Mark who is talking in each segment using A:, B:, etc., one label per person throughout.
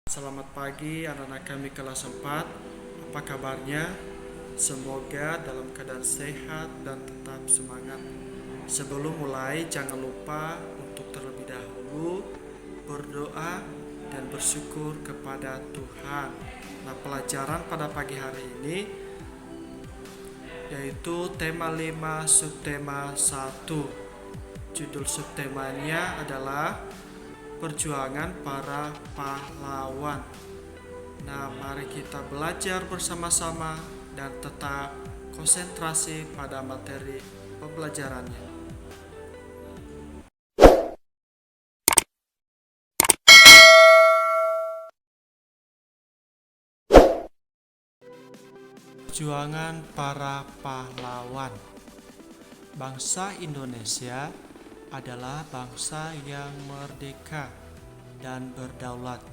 A: Selamat pagi anak-anak kami kelas 4. Apa kabarnya? Semoga dalam keadaan sehat dan tetap semangat. Sebelum mulai, jangan lupa untuk terlebih dahulu berdoa dan bersyukur kepada Tuhan. Nah, pelajaran pada pagi hari ini yaitu tema 5 subtema 1. Judul subtemanya adalah perjuangan para pahlawan. Nah, mari kita belajar bersama-sama dan tetap konsentrasi pada materi pembelajarannya. Perjuangan para pahlawan. Bangsa Indonesia adalah bangsa yang merdeka dan berdaulat.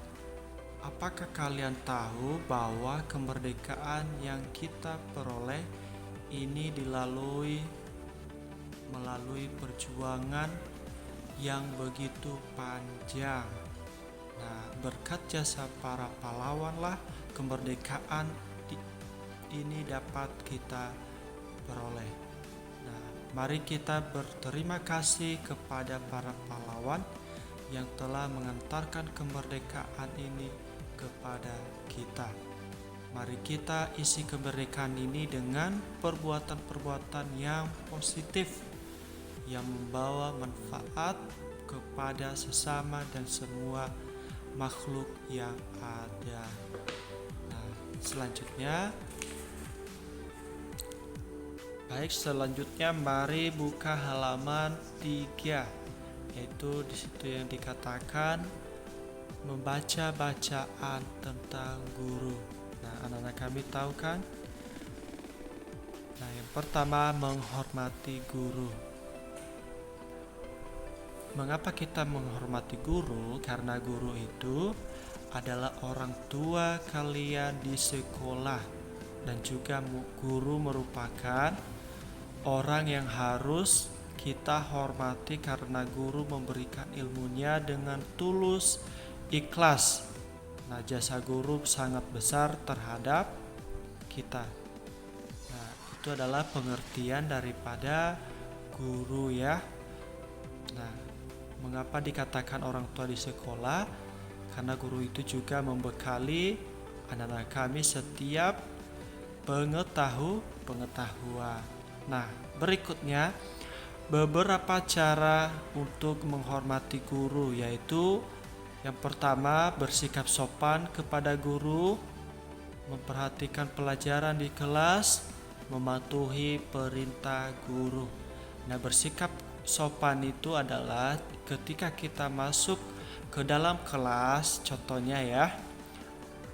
A: Apakah kalian tahu bahwa kemerdekaan yang kita peroleh ini melalui perjuangan yang begitu panjang. Nah, berkat jasa para pahlawanlah kemerdekaan ini dapat kita peroleh. Nah, mari kita berterima kasih kepada para pahlawan yang telah mengantarkan kemerdekaan ini kepada kita. Mari kita isi kemerdekaan ini dengan perbuatan-perbuatan yang positif yang membawa manfaat kepada sesama dan semua makhluk yang ada. Nah, selanjutnya mari buka halaman 3, yaitu di situ yang dikatakan membaca bacaan tentang guru. Nah, anak-anak kami tahu kan? Nah, yang pertama, menghormati guru. Mengapa kita menghormati guru? Karena guru itu adalah orang tua kalian di sekolah, dan juga guru merupakan orang yang harus kita hormati karena guru memberikan ilmunya dengan tulus, ikhlas. Nah, jasa guru sangat besar terhadap kita. Nah, itu adalah pengertian daripada guru ya. Nah, mengapa dikatakan orang tua di sekolah? Karena guru itu juga membekali anak-anak kami setiap pengetahuan. Nah, berikutnya beberapa cara untuk menghormati guru, yaitu yang pertama, bersikap sopan kepada guru, memperhatikan pelajaran di kelas, mematuhi perintah guru. Nah, bersikap sopan itu adalah ketika kita masuk ke dalam kelas, contohnya ya,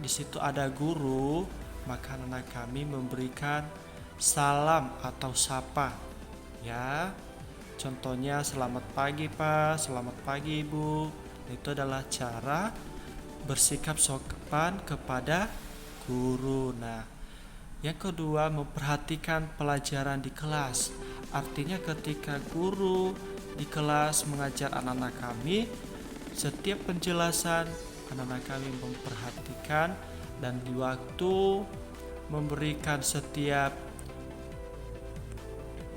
A: di situ ada guru, maka anak kami memberikan salam atau sapa ya. Contohnya, selamat pagi Pak, selamat pagi Ibu. Itu adalah cara bersikap sopan kepada guru. Nah, yang kedua, memperhatikan pelajaran di kelas. Artinya ketika guru di kelas mengajar anak-anak kami, setiap penjelasan anak-anak kami memperhatikan, dan di waktu memberikan setiap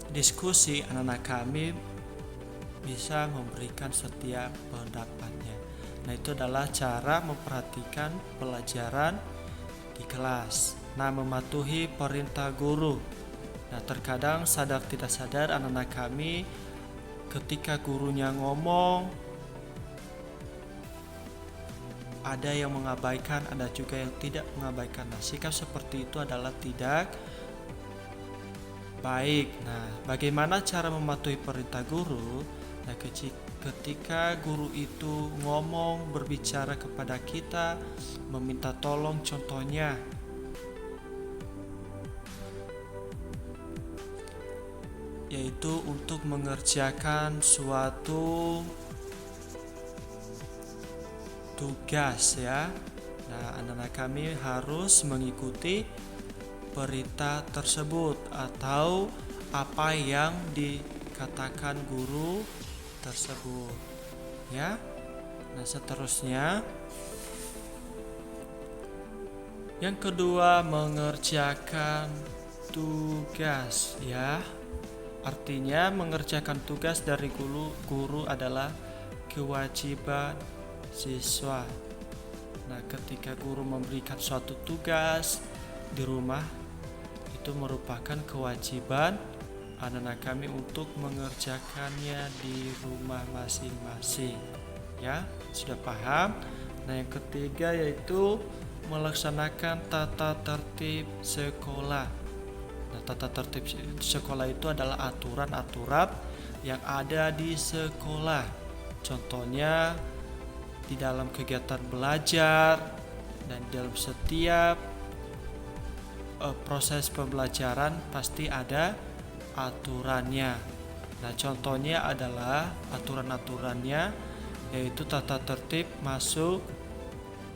A: diskusi, anak-anak kami bisa memberikan setiap pendapatnya. Nah, itu adalah cara memperhatikan pelajaran di kelas. Nah, mematuhi perintah guru. Nah, terkadang sadar tidak sadar anak-anak kami ketika gurunya ngomong, ada yang mengabaikan, ada juga yang tidak mengabaikan. Nah, sikap seperti itu adalah tidak baik. Nah, bagaimana cara mematuhi perintah guru? Nah, ketika guru itu ngomong, berbicara kepada kita, meminta tolong, contohnya yaitu untuk mengerjakan suatu tugas ya. Nah, anak-anak kami harus mengikuti perintah tersebut atau apa yang dikatakan guru tersebut ya. Nah, seterusnya Yang kedua, mengerjakan tugas ya. Artinya mengerjakan tugas dari guru adalah kewajiban siswa. Nah, ketika guru memberikan suatu tugas di rumah, itu merupakan kewajiban anak-anak kami untuk mengerjakannya di rumah masing-masing. Ya, sudah paham? Nah, yang ketiga yaitu melaksanakan tata tertib sekolah. Nah, tata tertib sekolah itu adalah aturan-aturan yang ada di sekolah. Contohnya di dalam kegiatan belajar dan dalam setiap proses pembelajaran pasti ada aturannya. Nah, contohnya adalah aturan-aturannya yaitu tata tertib masuk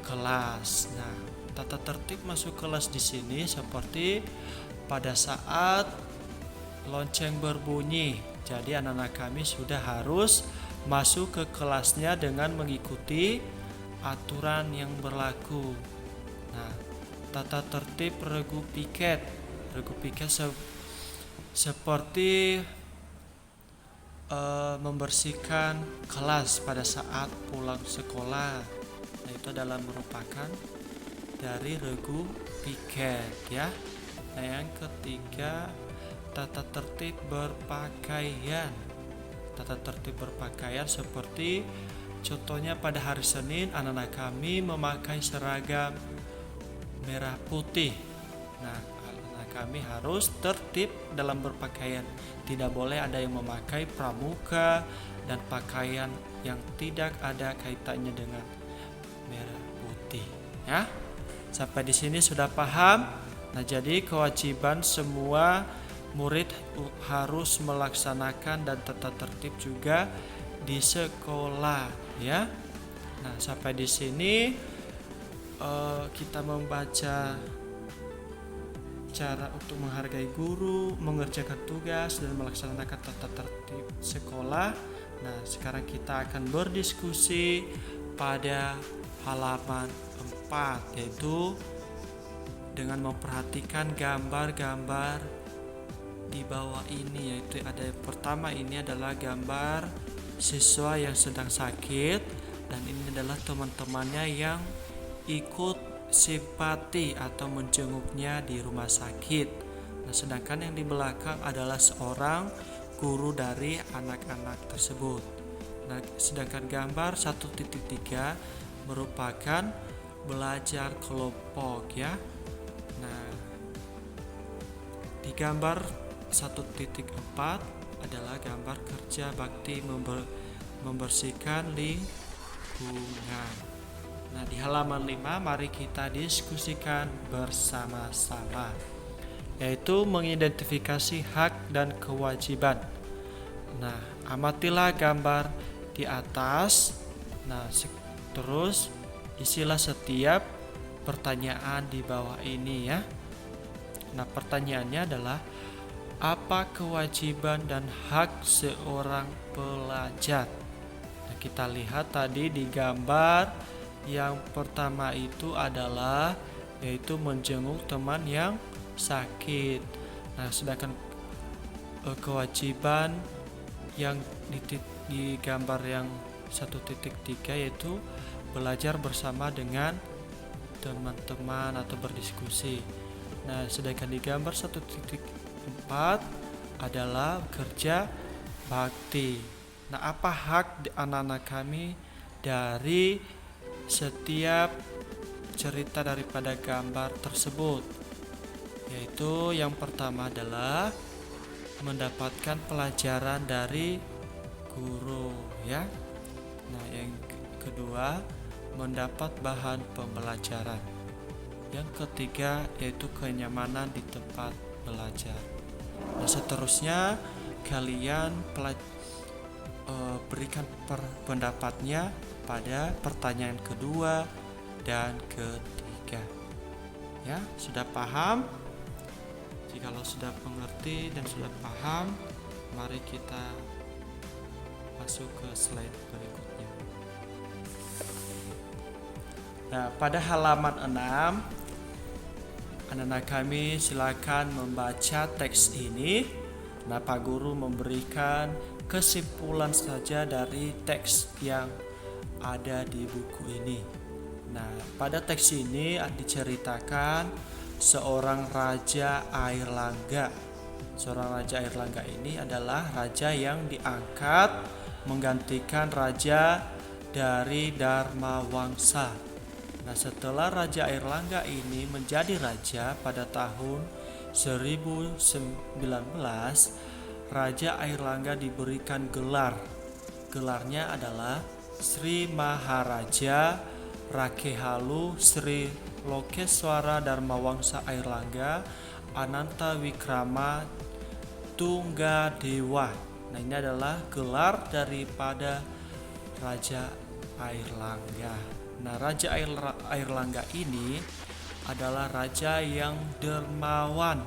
A: kelas. Nah, tata tertib masuk kelas di sini seperti pada saat lonceng berbunyi. Jadi anak-anak kami sudah harus masuk ke kelasnya dengan mengikuti aturan yang berlaku. Nah, tata tertib regu piket. Regu piket seperti membersihkan kelas pada saat pulang sekolah. Nah, itu adalah merupakan dari regu piket ya. Nah, yang ketiga, tata tertib berpakaian. Tata tertib berpakaian seperti contohnya pada hari Senin anak-anak kami memakai seragam merah putih. Nah, anak-anak kami harus tertib dalam berpakaian. Tidak boleh ada yang memakai pramuka dan pakaian yang tidak ada kaitannya dengan merah putih ya. Sampai di sini sudah paham? Nah, jadi kewajiban semua murid harus melaksanakan dan tata tertib juga di sekolah ya. Nah, sampai di sini kita membaca cara untuk menghargai guru, mengerjakan tugas dan melaksanakan tata tertib sekolah. Nah, sekarang kita akan berdiskusi pada halaman 4 yaitu dengan memperhatikan gambar-gambar di bawah ini, yaitu ada yang pertama ini adalah gambar siswa yang sedang sakit dan ini adalah teman-temannya yang ikut simpati atau menjenguknya di rumah sakit. Nah, sedangkan yang di belakang adalah seorang guru dari anak-anak tersebut. Nah, sedangkan gambar 1.3 merupakan belajar kelompok ya. Nah, di gambar 1.4 adalah gambar kerja bakti membersihkan lingkungan. Nah, di halaman 5 mari kita diskusikan bersama-sama, yaitu mengidentifikasi hak dan kewajiban. Nah, amatilah gambar di atas. Nah, terus isilah setiap pertanyaan di bawah ini ya. Nah, pertanyaannya adalah apa kewajiban dan hak seorang pelajar? Nah, kita lihat tadi di gambar yang pertama itu adalah yaitu menjenguk teman yang sakit. Nah, sedangkan kewajiban yang di gambar yang 1.3 yaitu belajar bersama dengan teman-teman atau berdiskusi. Nah, sedangkan di gambar 1.4 adalah kerja bakti. Nah, apa hak anak-anak kami dari setiap cerita daripada gambar tersebut? Yaitu yang pertama adalah mendapatkan pelajaran dari guru ya. Nah, yang kedua mendapat bahan pembelajaran. Yang ketiga yaitu kenyamanan di tempat belajar. Nah, seterusnya kalian berikan pendapatnya pada pertanyaan kedua dan ketiga. Ya, sudah paham? Jikalau sudah mengerti dan sudah paham, mari kita masuk ke slide berikutnya. Nah, pada halaman 6 Anak-anak kami silakan membaca teks ini. Nah, Pak Guru memberikan kesimpulan saja dari teks yang ada di buku ini. Nah, pada teks ini diceritakan seorang raja Airlangga. Seorang raja Airlangga ini adalah raja yang diangkat menggantikan raja dari Dharmawangsa. Nah, setelah Raja Airlangga ini menjadi raja pada tahun 1019, Raja Airlangga diberikan gelar. Gelarnya adalah Sri Maharaja Rakehalu Sri Lokeswara Dharmawangsa Airlangga Ananta Wikrama Tunggadewa. Nah, ini adalah gelar daripada Raja Airlangga. Nah, Raja Airlangga ini adalah raja yang dermawan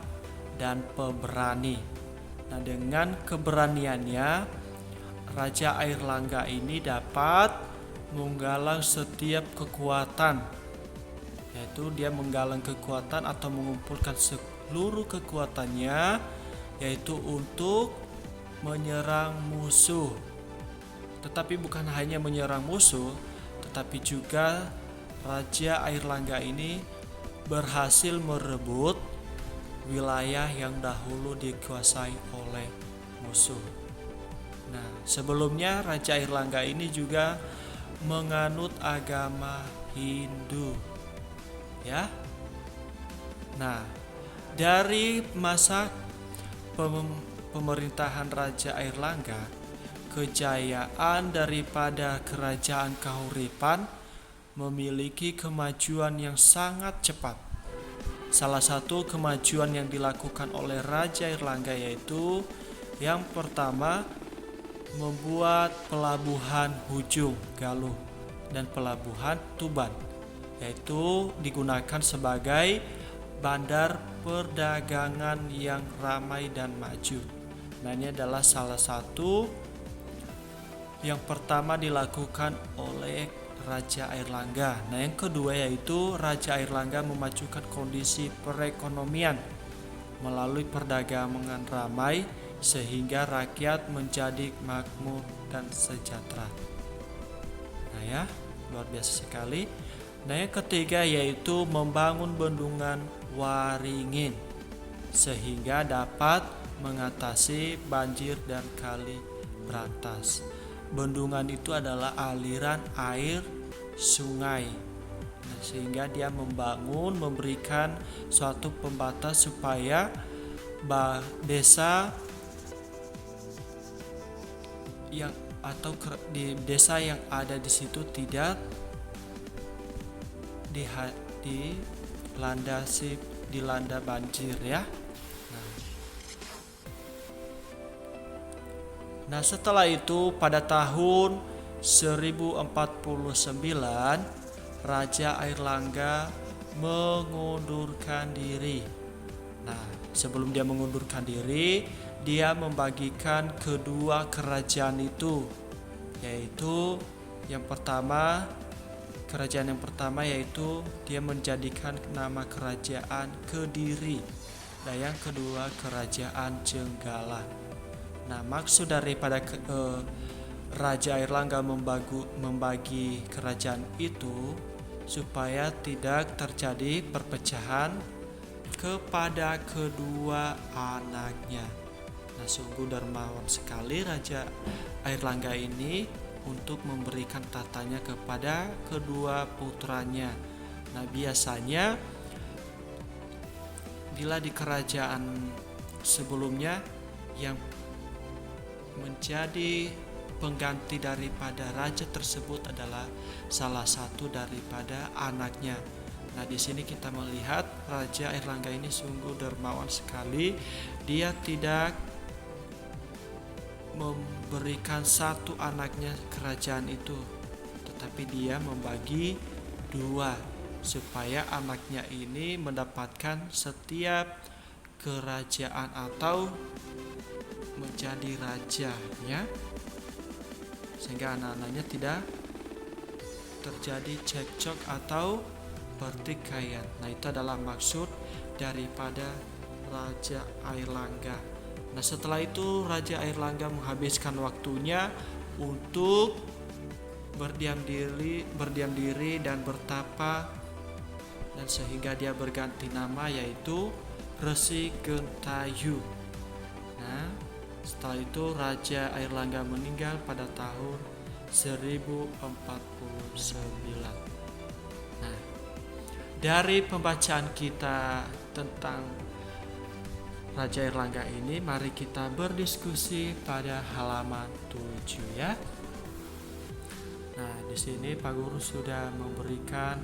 A: dan pemberani. Nah, dengan keberaniannya, Raja Airlangga ini dapat menggalang setiap kekuatan, yaitu dia menggalang kekuatan atau mengumpulkan seluruh kekuatannya, yaitu untuk menyerang musuh. Tetapi bukan hanya menyerang musuh, tetapi juga Raja Airlangga ini berhasil merebut wilayah yang dahulu dikuasai oleh musuh. Nah, sebelumnya Raja Airlangga ini juga menganut agama Hindu. Ya. Nah, dari masa pemerintahan Raja Airlangga, kejayaan daripada kerajaan Kahuripan memiliki kemajuan yang sangat cepat. Salah satu kemajuan yang dilakukan oleh Raja Airlangga yaitu yang pertama, membuat pelabuhan Hujung Galuh dan pelabuhan Tuban, yaitu digunakan sebagai bandar perdagangan yang ramai dan maju. Nah, ini adalah salah satu yang pertama dilakukan oleh Raja Airlangga. Nah, yang kedua yaitu Raja Airlangga memajukan kondisi perekonomian melalui perdagangan ramai sehingga rakyat menjadi makmur dan sejahtera. Nah, ya, luar biasa sekali. Nah, yang ketiga yaitu membangun bendungan Waringin sehingga dapat mengatasi banjir dan kali berantas. Bendungan itu adalah aliran air sungai. Nah, sehingga dia memberikan suatu pembatas supaya desa yang atau di desa yang ada di situ tidak dilanda banjir, ya. Nah, setelah itu pada tahun 1049 Raja Airlangga mengundurkan diri. Nah, sebelum dia mengundurkan diri, dia membagikan kedua kerajaan itu, yaitu kerajaan yang pertama yaitu dia menjadikan nama kerajaan Kediri, dan yang kedua kerajaan Jenggala. Nah, maksud daripada Raja Airlangga membagi kerajaan itu supaya tidak terjadi perpecahan kepada kedua anaknya. Nah, sungguh dermawan sekali Raja Airlangga ini untuk memberikan tatanya kepada kedua putranya. Nah, biasanya bila di kerajaan sebelumnya yang menjadi pengganti daripada raja tersebut adalah salah satu daripada anaknya. Nah, di sini kita melihat Raja Airlangga ini sungguh dermawan sekali. Dia tidak memberikan satu anaknya kerajaan itu, tetapi dia membagi dua supaya anaknya ini mendapatkan setiap kerajaan atau menjadi raja, ya, sehingga anak-anaknya tidak terjadi cekcok atau pertikaian. Nah, itu adalah maksud daripada Raja Airlangga. Nah, setelah itu Raja Airlangga menghabiskan waktunya untuk berdiam diri dan bertapa, dan sehingga dia berganti nama yaitu Resi Gentayu. Nah, setelah itu Raja Airlangga meninggal pada tahun 1049. Nah, dari pembacaan kita tentang Raja Airlangga ini, mari kita berdiskusi pada halaman 7 ya. Nah, di sini Pak Guru sudah memberikan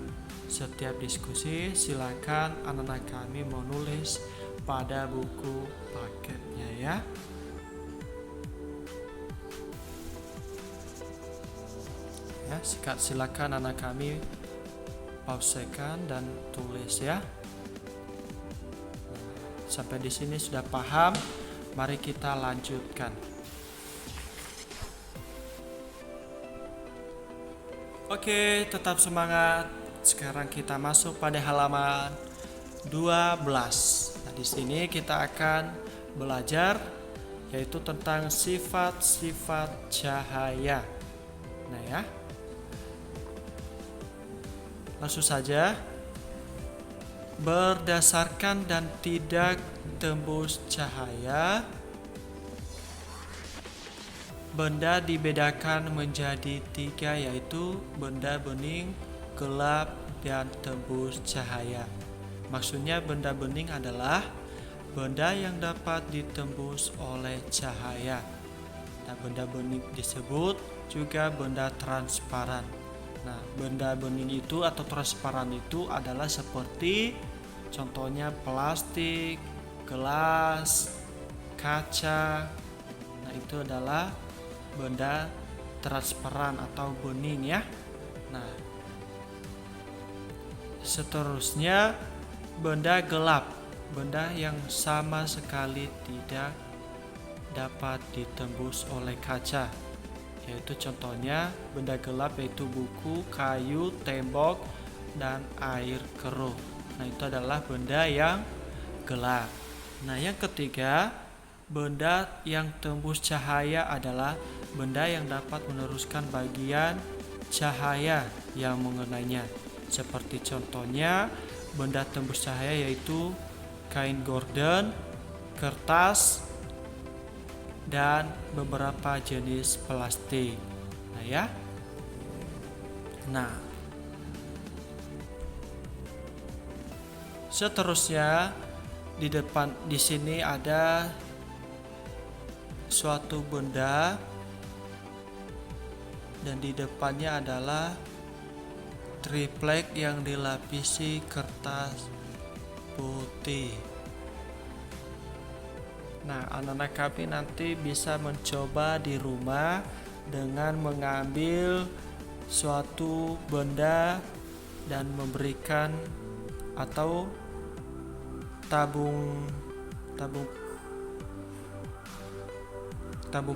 A: setiap diskusi. Silakan anak-anak kami menulis pada buku paketnya ya. Ya, silakan anak kami pausekan dan tulis ya. Sampai di sini sudah paham? Mari kita lanjutkan. Oke, tetap semangat. Sekarang kita masuk pada halaman 12. Nah, di sini kita akan belajar yaitu tentang sifat-sifat cahaya. Nah, ya. Langsung saja. Berdasarkan dan tidak tembus cahaya, benda dibedakan menjadi 3 yaitu benda bening, gelap, dan tembus cahaya. Maksudnya benda bening adalah benda yang dapat ditembus oleh cahaya. Nah, benda bening disebut juga benda transparan. Nah, benda bening itu atau transparan itu adalah seperti contohnya plastik, gelas, kaca. Nah, itu adalah benda transparan atau bening ya. Nah, seterusnya benda gelap, benda yang sama sekali tidak dapat ditembus oleh kaca. Yaitu contohnya benda gelap yaitu buku, kayu, tembok, dan air keruh. Nah, itu adalah benda yang gelap. Nah, yang ketiga, benda yang tembus cahaya adalah benda yang dapat meneruskan bagian cahaya yang mengenainya. Seperti contohnya benda tembus cahaya yaitu kain gorden, kertas, dan beberapa jenis plastik. Nah, ya. Nah, seterusnya di sini ada suatu benda dan di depannya adalah triplek yang dilapisi kertas putih. Nah, anak-anak kami nanti bisa mencoba di rumah dengan mengambil suatu benda dan memberikan atau tabung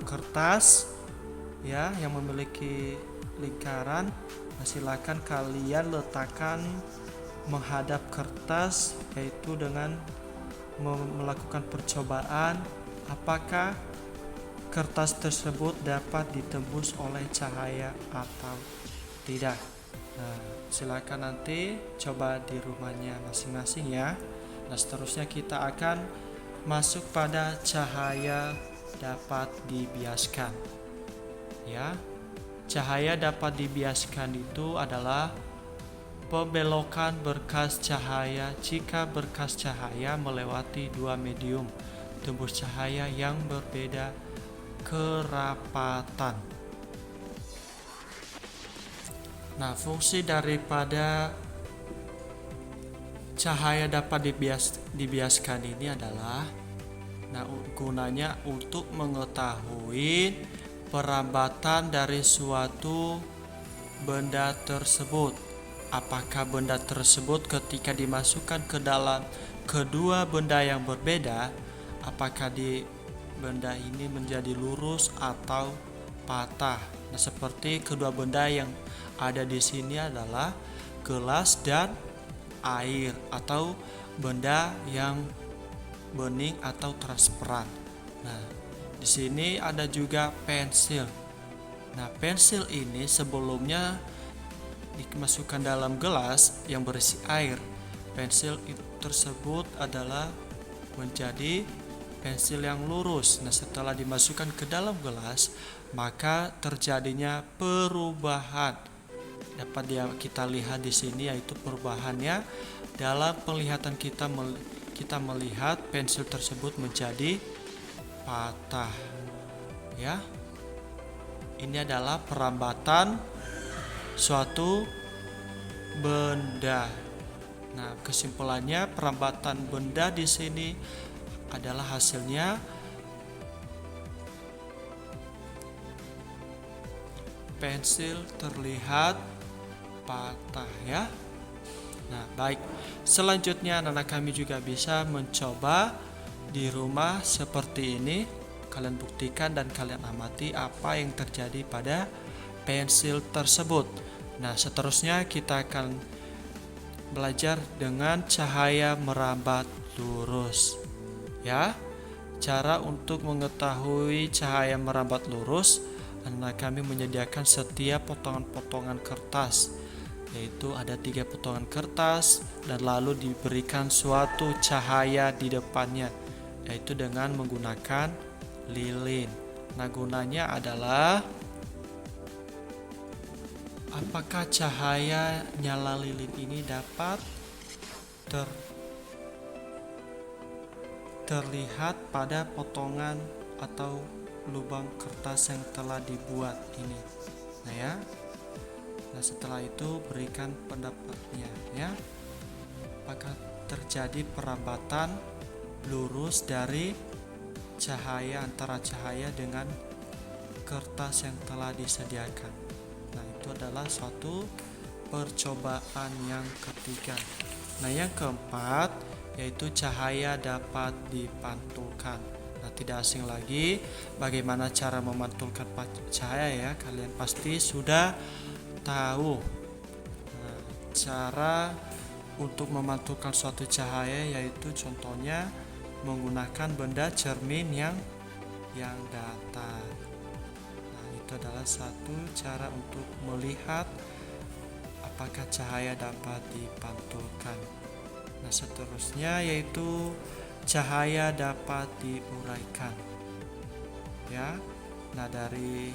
A: kertas ya yang memiliki lingkaran. Nah, silakan kalian letakkan menghadap kertas, yaitu dengan melakukan percobaan apakah kertas tersebut dapat ditembus oleh cahaya atau tidak. Nah, silakan nanti coba di rumahnya masing-masing ya. Nah, seterusnya kita akan masuk pada cahaya dapat dibiaskan. Ya, cahaya dapat dibiaskan itu adalah pembelokan berkas cahaya jika berkas cahaya melewati 2 medium tembus cahaya yang berbeda kerapatan. Nah, fungsi daripada cahaya dapat dibiaskan ini adalah gunanya untuk mengetahui perambatan dari suatu benda tersebut. Apakah benda tersebut ketika dimasukkan ke dalam kedua benda yang berbeda, apakah benda ini menjadi lurus atau patah. Nah, seperti kedua benda yang ada di sini adalah gelas dan air atau benda yang bening atau transparan. Nah, di sini ada juga pensil. Nah, pensil ini sebelumnya dimasukkan dalam gelas yang berisi air. Pensil tersebut adalah menjadi pensil yang lurus. Nah, setelah dimasukkan ke dalam gelas, maka terjadinya perubahan. Dapat kita lihat di sini, yaitu perubahannya dalam penglihatan kita melihat pensil tersebut menjadi patah. Ya. Ini adalah perambatan suatu benda. Nah, kesimpulannya perambatan benda di sini adalah hasilnya pensil terlihat patah ya. Nah, baik. Selanjutnya anak-anak kami juga bisa mencoba di rumah seperti ini. Kalian buktikan dan kalian amati apa yang terjadi pada pensil tersebut. Nah, seterusnya kita akan belajar dengan cahaya merambat lurus. Ya. Cara untuk mengetahui cahaya merambat lurus, anak kami menyediakan setiap potongan-potongan kertas, yaitu ada 3 potongan kertas dan lalu diberikan suatu cahaya di depannya, yaitu dengan menggunakan lilin. Nah, gunanya adalah apakah cahaya nyala lilin ini dapat terlihat pada potongan atau lubang kertas yang telah dibuat ini. Nah ya. Nah, setelah itu berikan pendapatnya ya. Apakah terjadi perambatan lurus dari cahaya antara cahaya dengan kertas yang telah disediakan. Nah, itu adalah suatu percobaan yang ketiga. Nah, yang keempat yaitu cahaya dapat dipantulkan. Nah, tidak asing lagi bagaimana cara memantulkan cahaya ya. Kalian pasti sudah tahu. Nah, cara untuk memantulkan suatu cahaya yaitu contohnya menggunakan benda cermin yang datar. Nah, itu adalah satu cara untuk melihat apakah cahaya dapat dipantulkan. Nah, seterusnya yaitu cahaya dapat diuraikan. Ya. Nah, dari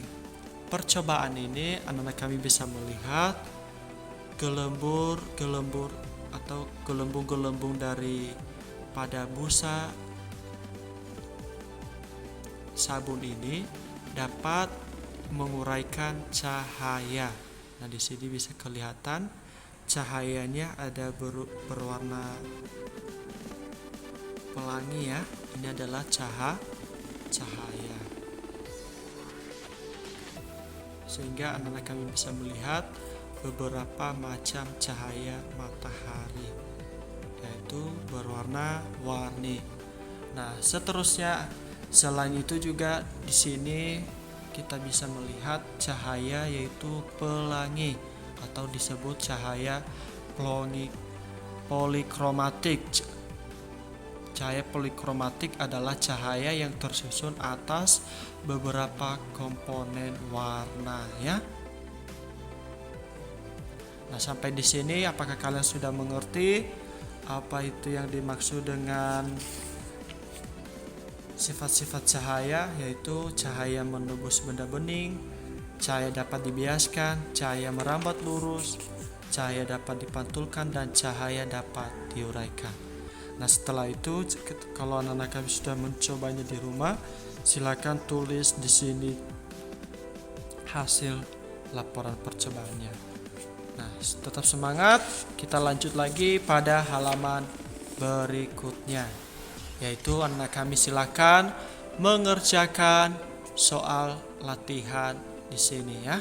A: percobaan ini anak-anak kami bisa melihat gelembur-gelembur atau gelembung-gelembung dari pada busa sabun ini dapat menguraikan cahaya. Nah, di sini bisa kelihatan cahayanya ada berwarna pelangi ya. Ini adalah cahaya. Sehingga anak-anak kami bisa melihat beberapa macam cahaya matahari, yaitu berwarna-warni. Nah, seterusnya selain itu juga di sini kita bisa melihat cahaya yaitu pelangi atau disebut cahaya polikromatik. Cahaya polikromatik adalah cahaya yang tersusun atas beberapa komponen warna ya. Nah, sampai di sini apakah kalian sudah mengerti apa itu yang dimaksud dengan sifat-sifat cahaya, yaitu cahaya menembus benda bening, cahaya dapat dibiaskan, cahaya merambat lurus, cahaya dapat dipantulkan, dan cahaya dapat diuraikan. Nah, setelah itu kalau anak-anak kami sudah mencobanya di rumah, silakan tulis di sini hasil laporan percobaannya. Nah, tetap semangat, kita lanjut lagi pada halaman berikutnya, yaitu anak kami silakan mengerjakan soal latihan di sini ya.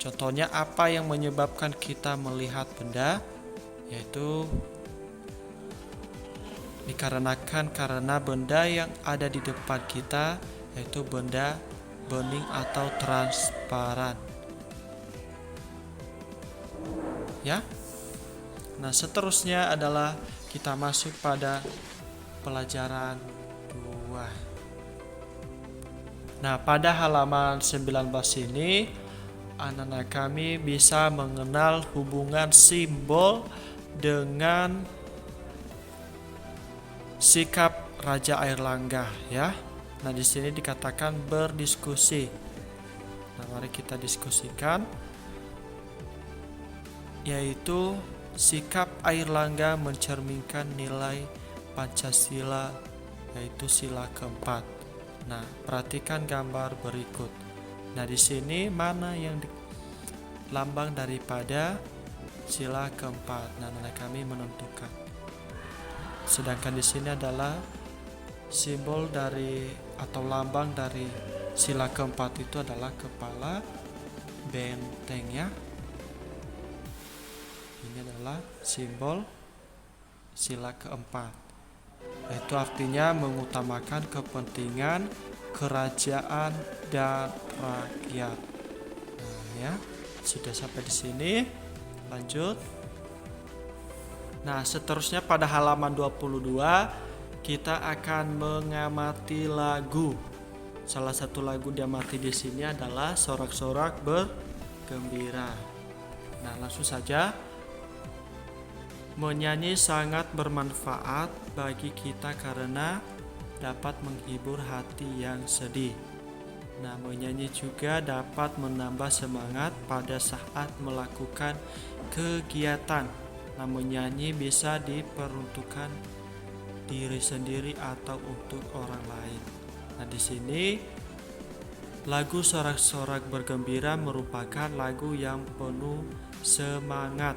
A: Contohnya apa yang menyebabkan kita melihat benda, yaitu dikarenakan karena benda yang ada di depan kita yaitu benda bening atau transparan. Ya. Nah, seterusnya adalah kita masuk pada pelajaran 2. Nah, pada halaman 19 ini anak-anak kami bisa mengenal hubungan simbol dengan sikap Raja Airlangga ya. Nah, di sini dikatakan berdiskusi. Nah, mari kita diskusikan, yaitu sikap Airlangga mencerminkan nilai Pancasila, yaitu sila keempat. Nah, perhatikan gambar berikut. Nah, di sini mana yang lambang daripada sila keempat? Nah, kami menentukan. Sedangkan di sini adalah simbol dari atau lambang dari sila keempat itu adalah kepala benteng ya. Ini adalah simbol sila keempat. Itu artinya mengutamakan kepentingan kerajaan dan rakyat. Nah, ya, sudah sampai di sini. Lanjut. Nah, seterusnya pada halaman 22 kita akan mengamati lagu. Salah satu lagu diamati di sini adalah Sorak-sorak bergembira. Nah, langsung saja. Menyanyi sangat bermanfaat bagi kita karena dapat menghibur hati yang sedih. Nah, menyanyi juga dapat menambah semangat pada saat melakukan kegiatan. Nah, menyanyi bisa diperuntukkan diri sendiri atau untuk orang lain. Nah, di sini lagu Sorak-sorak bergembira merupakan lagu yang penuh semangat.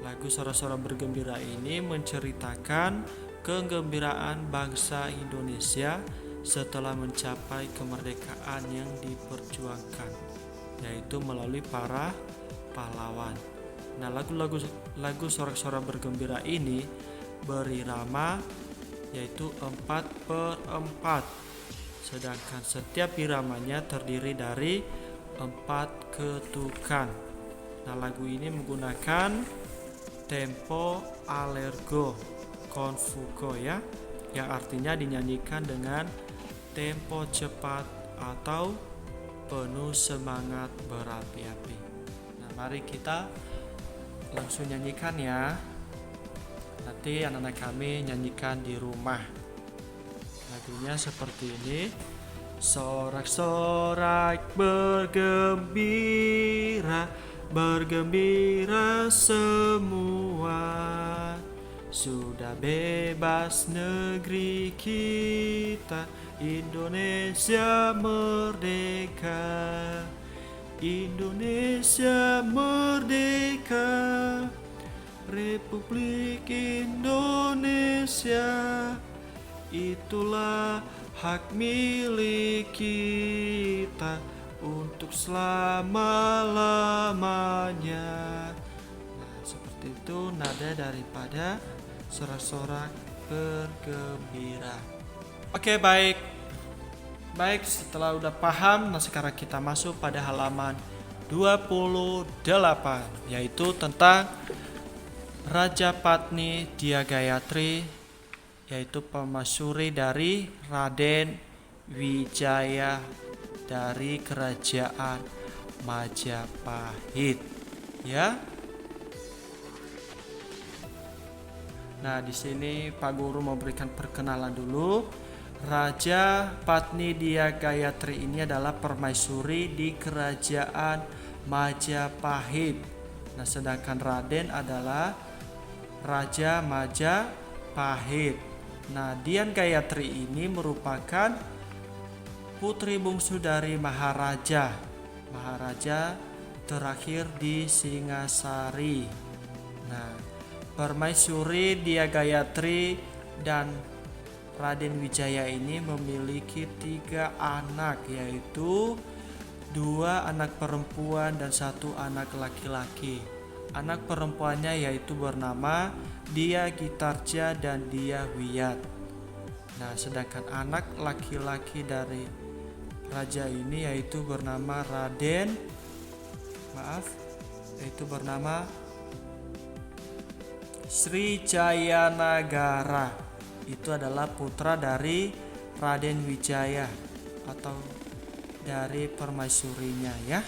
A: Lagu Sorak-sorak bergembira ini menceritakan kegembiraan bangsa Indonesia setelah mencapai kemerdekaan yang diperjuangkan, yaitu melalui para pahlawan. Nah, lagu Sorak-sorak bergembira ini berirama yaitu 4/4, sedangkan setiap iramanya terdiri dari 4 ketukan. Nah, lagu ini menggunakan tempo allegro con fuga ya, yang artinya dinyanyikan dengan tempo cepat atau penuh semangat berapi-api. Nah, mari kita langsung nyanyikan ya. Nanti anak-anak kami nyanyikan di rumah. Lagunya seperti ini. Sorak-sorak bergembira, bergembira semua, sudah bebas negeri kita, Indonesia merdeka, Indonesia merdeka, Republik Indonesia, itulah hak milik kita untuk selama-lamanya. Nah, seperti itu nada daripada sorak-sorak bergembira. Oke, baik, setelah udah paham, nah sekarang kita masuk pada halaman 28, yaitu tentang Raja Patni Diagayatri, yaitu permaisuri dari Raden Wijaya dari kerajaan Majapahit ya. Nah, di sini Pak Guru memberikan perkenalan dulu. Raja Patni Diagayatri ini adalah permaisuri di kerajaan Majapahit. Nah, sedangkan Raden adalah Raja Majapahit. Nah, Dian Gayatri ini merupakan putri bungsu dari Maharaja terakhir di Singasari. Nah, permaisuri Diagayatri dan Raden Wijaya ini memiliki 3 anak, yaitu 2 anak perempuan dan 1 anak laki-laki. Anak perempuannya yaitu bernama Dia Gitarja dan Dia Wiyat. Nah, sedangkan anak laki-laki dari raja ini yaitu bernama Srijayanagara itu adalah putra dari Raden Wijaya atau dari permaisurinya ya.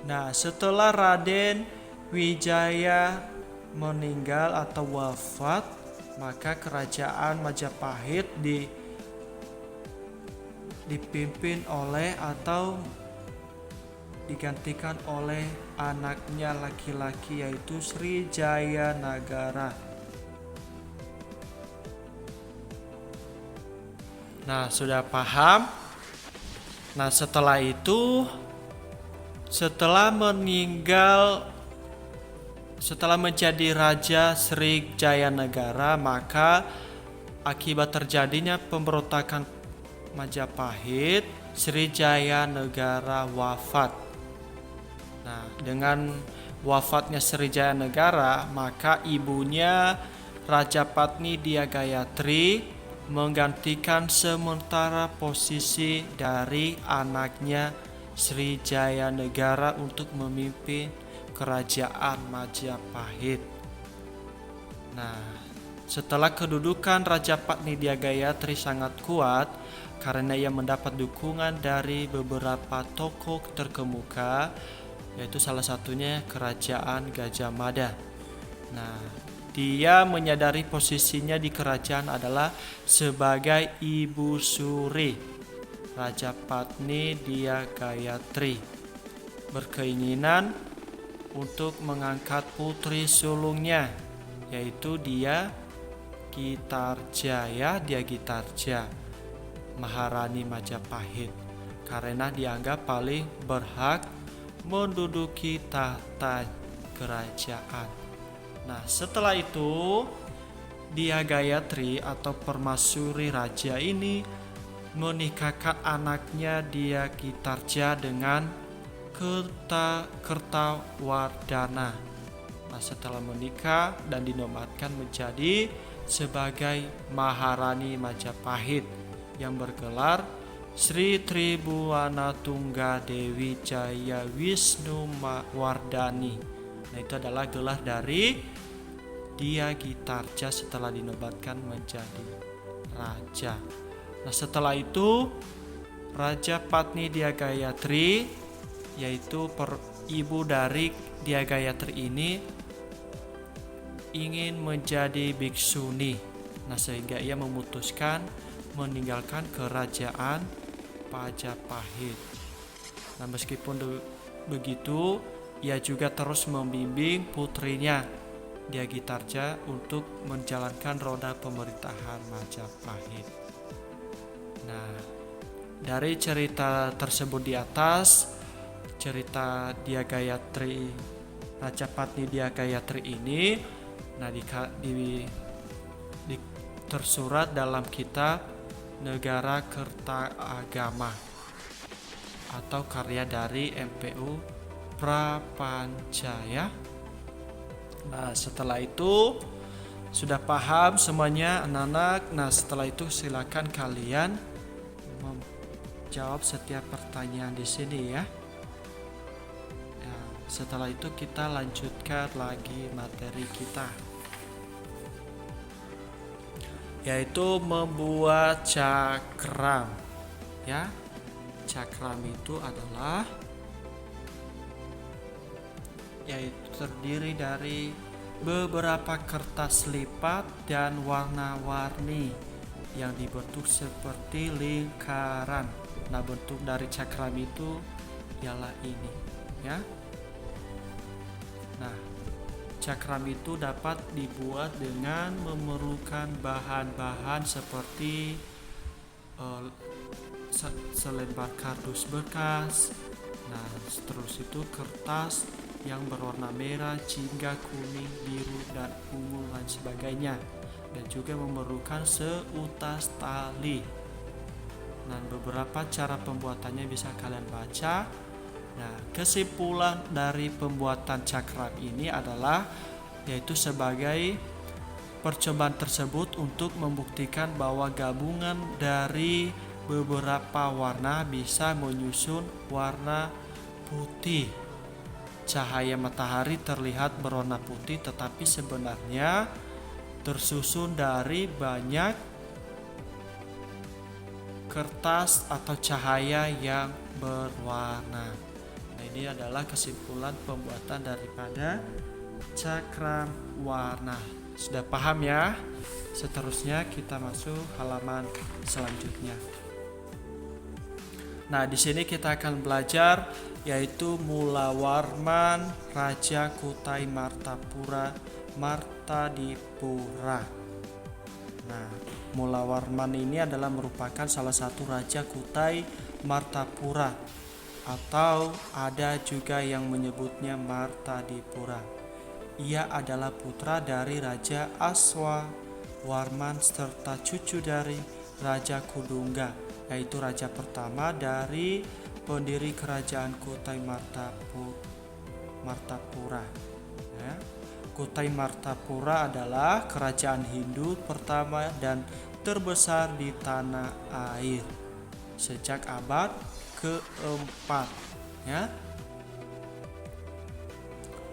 A: Nah, setelah Raden Wijaya meninggal atau wafat, maka kerajaan Majapahit dipimpin oleh atau digantikan oleh anaknya laki-laki yaitu Srijayanagara. Nah, sudah paham? Nah, setelah menjadi Raja Srijayanagara, maka akibat terjadinya pemberontakan Majapahit, Srijayanagara wafat. Nah, dengan wafatnya Srijayanagara, maka ibunya Rajapatni Dyagayatri menggantikan sementara posisi dari anaknya Srijayanagara untuk memimpin kerajaan Majapahit. Nah, setelah kedudukan Rajapatni Dyagayatri sangat kuat karena ia mendapat dukungan dari beberapa tokoh terkemuka, yaitu salah satunya kerajaan Gajah Mada. Nah, dia menyadari posisinya di kerajaan adalah sebagai ibu suri. Rajapatni Dyagayatri berkeinginan untuk mengangkat putri sulungnya, yaitu Dyagitarja, Maharani Majapahit, karena dianggap paling berhak menduduki tahta kerajaan. Nah, setelah itu Dyagayatri atau permaisuri raja ini menikahkan anaknya Dyagitarja dengan Kertawardhana. Nah, setelah menikah dan dinobatkan menjadi sebagai Maharani Majapahit yang bergelar Sri Tribuana Tunggadewi Jaya Wisnuwardhani. Nah, itu adalah gelar dari Dyagitarja setelah dinobatkan menjadi raja. Nah, setelah itu Rajapatni Dyagayatri, yaitu ibu dari Dyagayatri ini, ingin menjadi biksuni. Nah, sehingga ia memutuskan meninggalkan kerajaan Majapahit. Nah, meskipun begitu, ia juga terus membimbing putrinya Dyagitarja untuk menjalankan roda pemerintahan Majapahit. Nah, dari cerita tersebut di atas, cerita Dyagayatri, Rajapatni Dyagayatri ini, nah tersurat dalam kitab Negara Kertagama atau karya dari MPU Prapanca. Nah, setelah itu sudah paham semuanya anak-anak. Nah, setelah itu silakan kalian menjawab setiap pertanyaan di sini ya. Setelah itu kita lanjutkan lagi materi kita, yaitu membuat cakram ya. Cakram itu adalah yaitu terdiri dari beberapa kertas lipat dan warna-warni yang dibentuk seperti lingkaran. Nah, bentuk dari cakram itu ialah ini ya. Nah, cakram itu dapat dibuat dengan memerlukan bahan-bahan seperti selembar kardus bekas. Nah, terus itu kertas yang berwarna merah, jingga, kuning, biru, dan ungu dan sebagainya. Dan juga memerlukan seutas tali. Nah, beberapa cara pembuatannya bisa kalian baca. Nah, kesimpulan dari pembuatan cakram ini adalah yaitu sebagai percobaan tersebut untuk membuktikan bahwa gabungan dari beberapa warna bisa menyusun warna putih. cahaya matahari terlihat berwarna putih, tetapi sebenarnya tersusun dari banyak kertas atau cahaya yang berwarna. Nah, ini adalah kesimpulan pembuatan daripada cakrawala. Sudah paham ya? Seterusnya kita masuk halaman selanjutnya. Nah, di sini kita akan belajar yaitu Mulawarman Raja Kutai Martadipura. Nah, Mulawarman ini adalah merupakan salah satu raja Kutai Martapura, atau ada juga yang menyebutnya Martadipura. Ia adalah putra dari Raja Aswawarman serta cucu dari Raja Kudungga, yaitu raja pertama dari pendiri kerajaan Kutai Martapura. Ya. Kutai Martapura adalah kerajaan Hindu pertama dan terbesar di tanah air sejak abad keempat. Ya.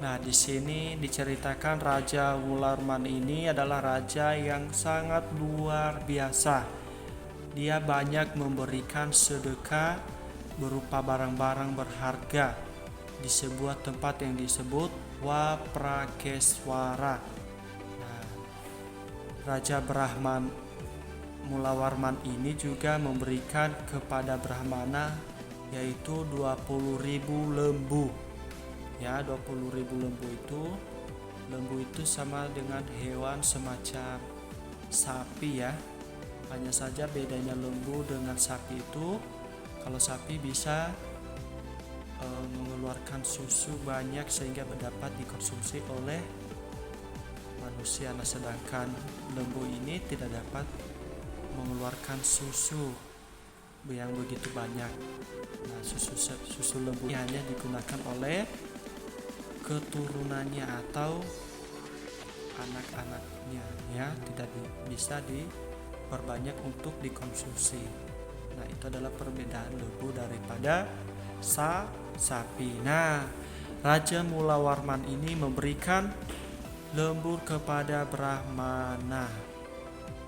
A: Nah, di sini diceritakan Raja Mulawarman ini adalah raja yang sangat luar biasa. Dia banyak memberikan sedekah berupa barang-barang berharga di sebuah tempat yang disebut Waprakeswara. Nah, Raja Mulawarman ini juga memberikan kepada Brahmana yaitu 20.000 lembu. Ya, 20.000 lembu itu sama dengan hewan semacam sapi ya. Hanya saja bedanya lembu dengan sapi itu, kalau sapi bisa mengeluarkan susu banyak sehingga dapat dikonsumsi oleh manusia. Nah, sedangkan lembu ini tidak dapat mengeluarkan susu yang begitu banyak. Nah, susu lembu ini hanya digunakan oleh keturunannya atau anak-anaknya, ya, tidak bisa diperbanyak untuk dikonsumsi. Nah, itu adalah perbedaan lembu daripada sapi. Nah, Raja Mulawarman ini memberikan lembu kepada Brahmana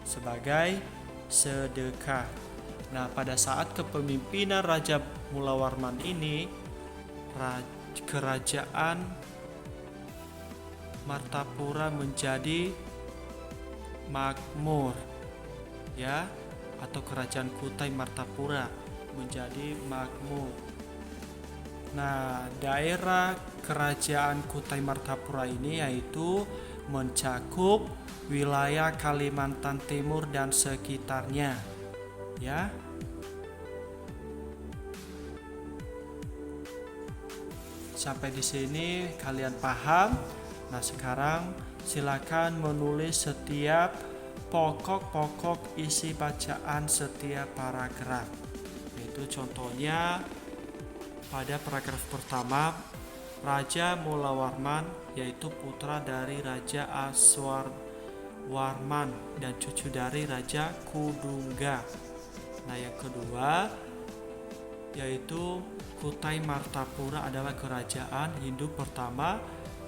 A: sebagai sedekah. Nah, pada saat kepemimpinan Raja Mulawarman ini, kerajaan Martapura menjadi makmur, ya, atau kerajaan Kutai Martapura menjadi makmur. Nah, daerah kerajaan Kutai Martapura ini yaitu mencakup wilayah Kalimantan Timur dan sekitarnya, ya. Sampai di sini kalian paham? Nah, sekarang silakan menulis setiap pokok-pokok isi bacaan setiap paragraf. Yaitu contohnya pada paragraf pertama, Raja Mulawarman yaitu putra dari Raja Aswawarman dan cucu dari Raja Kudungga. Nah, yang kedua yaitu Kutai Martapura adalah kerajaan Hindu pertama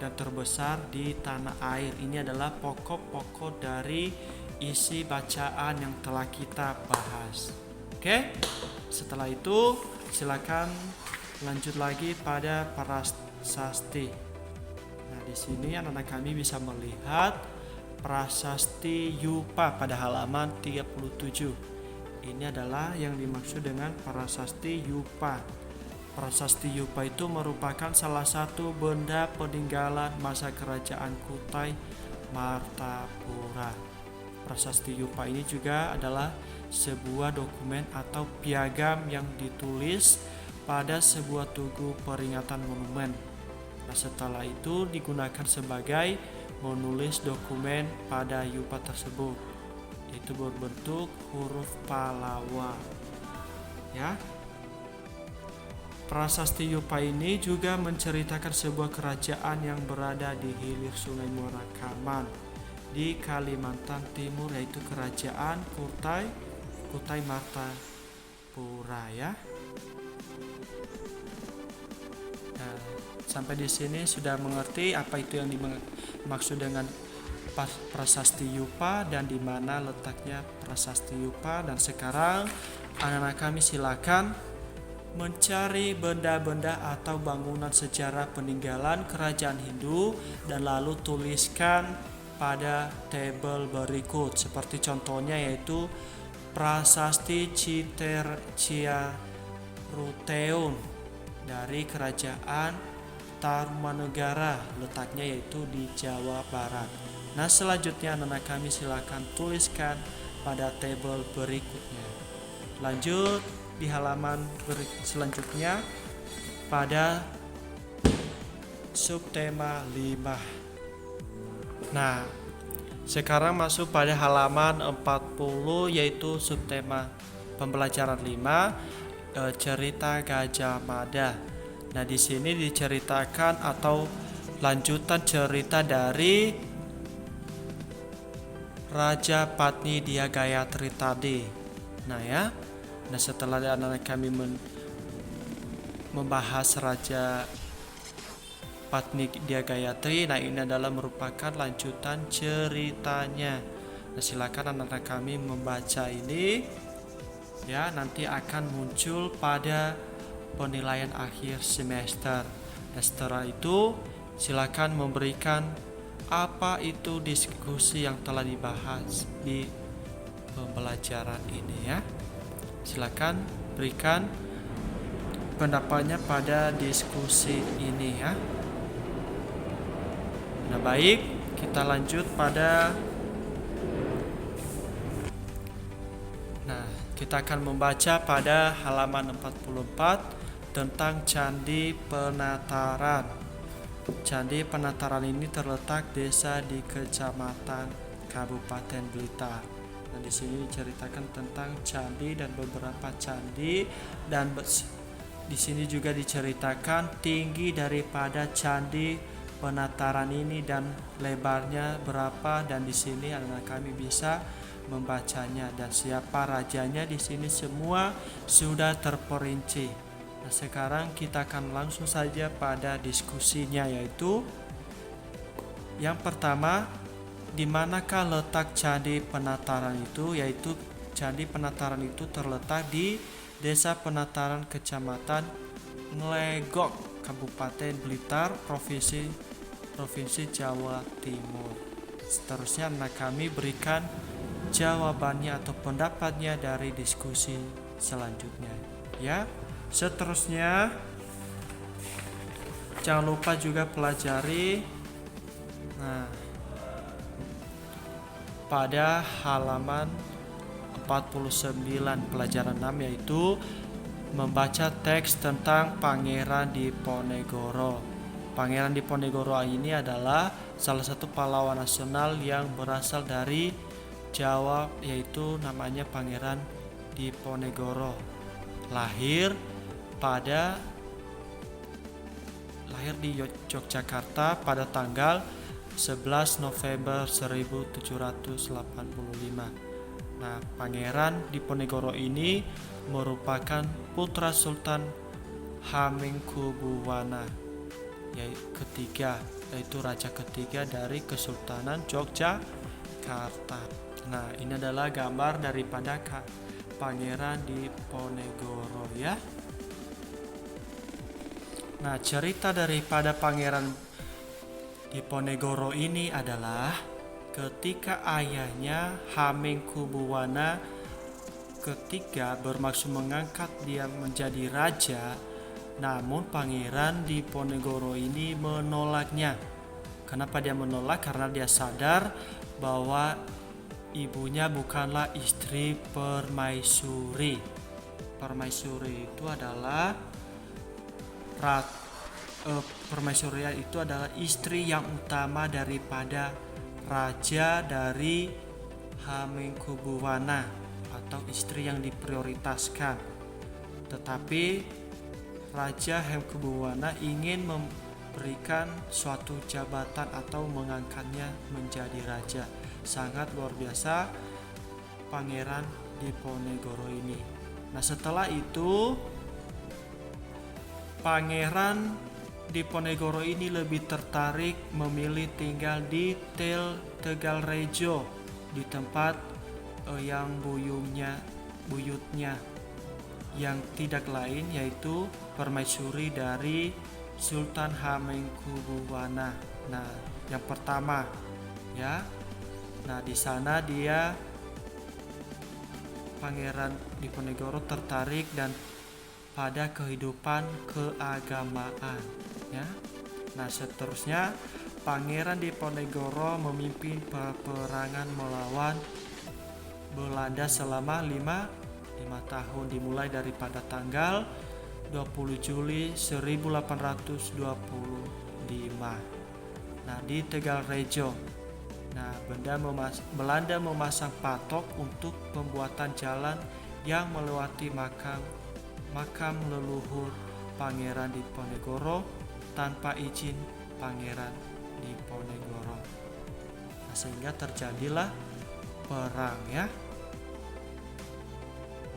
A: dan terbesar di tanah air. Ini adalah pokok-pokok dari isi bacaan yang telah kita bahas. Oke? Setelah itu silakan lanjut lagi pada prasasti. Nah, di sini anak-anak kami bisa melihat prasasti Yupa pada halaman 37. Ini adalah yang dimaksud dengan prasasti Yupa. Prasasti Yupa itu merupakan salah satu benda peninggalan masa kerajaan Kutai Martapura. Prasasti Yupa ini juga adalah sebuah dokumen atau piagam yang ditulis pada sebuah tugu peringatan monumen. Nah, setelah itu digunakan sebagai menulis dokumen pada Yupa tersebut, yaitu berbentuk huruf Pallawa. Ya. Prasasti Yupa ini juga menceritakan sebuah kerajaan yang berada di hilir Sungai Murakaman di Kalimantan Timur, yaitu kerajaan Kutai Martapura, ya. Nah, sampai di sini sudah mengerti apa itu yang dimaksud dengan prasasti Yupa dan di mana letaknya prasasti Yupa. Dan sekarang anak-anak kami silakan mencari benda-benda atau bangunan sejarah peninggalan kerajaan Hindu dan lalu tuliskan pada tabel berikut. Seperti contohnya yaitu Prasasti Ciaruteum dari kerajaan Tarumanegara, letaknya yaitu di Jawa Barat. Nah, selanjutnya anak kami silakan tuliskan pada tabel berikutnya. Lanjut di halaman selanjutnya pada subtema 5. Nah, sekarang masuk pada halaman 40 yaitu subtema pembelajaran 5, cerita Gajah Mada. Nah, di sini diceritakan atau lanjutan cerita dari Raja Patni Dia Gayatri tadi. Nah, setelah anak-anak kami membahas Raja Patni Dia Gayatri, nah ini adalah merupakan lanjutan ceritanya. Nah, silakan anak-anak kami membaca ini ya, nanti akan muncul pada penilaian akhir semester. Dan setelah itu silakan memberikan apa itu diskusi yang telah dibahas di pembelajaran ini ya. Silakan berikan pendapatnya pada diskusi ini ya. Nah, baik, kita lanjut pada kita akan membaca pada halaman 44 tentang Candi Penataran. Candi Penataran ini terletak desa di Kecamatan Kabupaten Blitar. Nah, di sini diceritakan tentang candi dan beberapa candi, dan di sini juga diceritakan tinggi daripada Candi Penataran ini dan lebarnya berapa, dan di sini anak kami bisa membacanya dan siapa rajanya di sini semua sudah terperinci. Nah, sekarang kita akan langsung saja pada diskusinya, yaitu yang pertama, di manakah letak Candi Penataran itu? Yaitu Candi Penataran itu terletak di Desa Penataran, Kecamatan Nglegok, Kabupaten Blitar, Provinsi Jawa Timur. Seterusnya anak kami berikan jawabannya atau pendapatnya dari diskusi selanjutnya ya. Seterusnya jangan lupa juga pelajari pada halaman 49 pelajaran 6, yaitu membaca teks tentang Pangeran Diponegoro. Pangeran Diponegoro ini adalah salah satu pahlawan nasional yang berasal dari Jawa, yaitu namanya Pangeran Diponegoro. Lahir di Yogyakarta pada tanggal 11 November 1785. Nah, Pangeran Diponegoro ini merupakan putra Sultan Hamengkubuwana yaitu raja ketiga dari Kesultanan Yogyakarta. Nah, ini adalah gambar daripada Pangeran Diponegoro ya. Nah, cerita daripada Pangeran Diponegoro ini adalah ketika ayahnya Hamengkubuwana ketiga bermaksud mengangkat dia menjadi raja, namun Pangeran Diponegoro ini menolaknya. Kenapa dia menolak? Karena dia sadar bahwa ibunya bukanlah istri permaisuri. Permaisuri itu adalah permaisuri itu adalah istri yang utama daripada raja dari Hamengkubuwana atau istri yang diprioritaskan. Tetapi Raja Hamengkubuwana ingin memberikan suatu jabatan atau mengangkatnya menjadi raja. Sangat luar biasa Pangeran Diponegoro ini. Nah, setelah itu Pangeran Diponegoro ini lebih tertarik memilih tinggal di Tegalrejo, di tempat yang buyutnya yang tidak lain yaitu permaisuri dari Sultan Hamengkubuwana. Nah, yang pertama ya. Nah, di sana dia Pangeran Diponegoro tertarik dan pada kehidupan keagamaan ya. Nah, seterusnya Pangeran Diponegoro memimpin peperangan melawan Belanda selama 5 tahun dimulai daripada tanggal 20 Juli 1825. Nah, di Tegalrejo. Nah, Belanda memasang patok untuk pembuatan jalan yang melewati makam leluhur Pangeran Diponegoro tanpa izin Pangeran Diponegoro. Nah, sehingga terjadilah perang ya.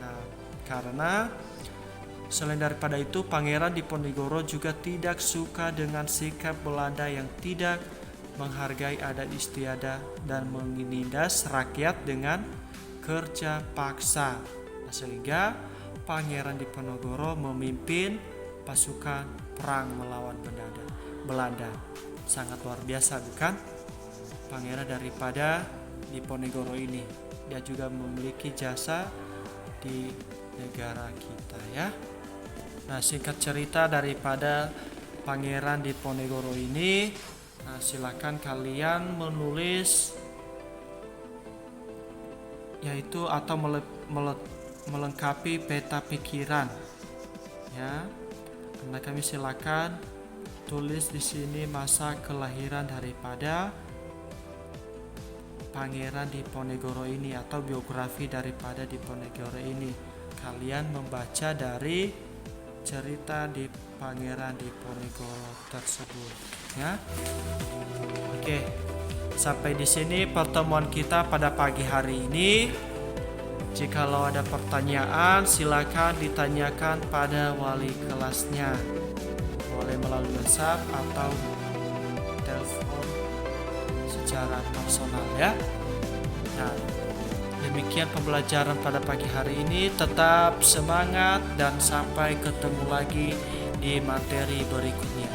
A: Nah, karena selain daripada itu Pangeran Diponegoro juga tidak suka dengan sikap Belanda yang tidak menghargai adat istiadat dan menindas rakyat dengan kerja paksa. Nah, sehingga Pangeran Diponegoro memimpin pasukan perang melawan Belanda. Sangat luar biasa bukan? Pangeran daripada Diponegoro ini. Dia juga memiliki jasa di negara kita ya. Nah, singkat cerita daripada Pangeran Diponegoro ini, nah, silakan kalian menulis yaitu atau melengkapi peta pikiran ya. Karena kami silakan tulis di sini masa kelahiran daripada Pangeran Diponegoro ini atau biografi daripada Diponegoro ini. Kalian membaca dari cerita di Pangeran Diponegoro tersebut ya. Oke. Sampai di sini pertemuan kita pada pagi hari ini. Jikalau ada pertanyaan, silakan ditanyakan pada wali kelasnya. Boleh melalui WhatsApp atau telepon secara personal ya. Nah, demikian pembelajaran pada pagi hari ini. Tetap semangat dan sampai ketemu lagi di materi berikutnya.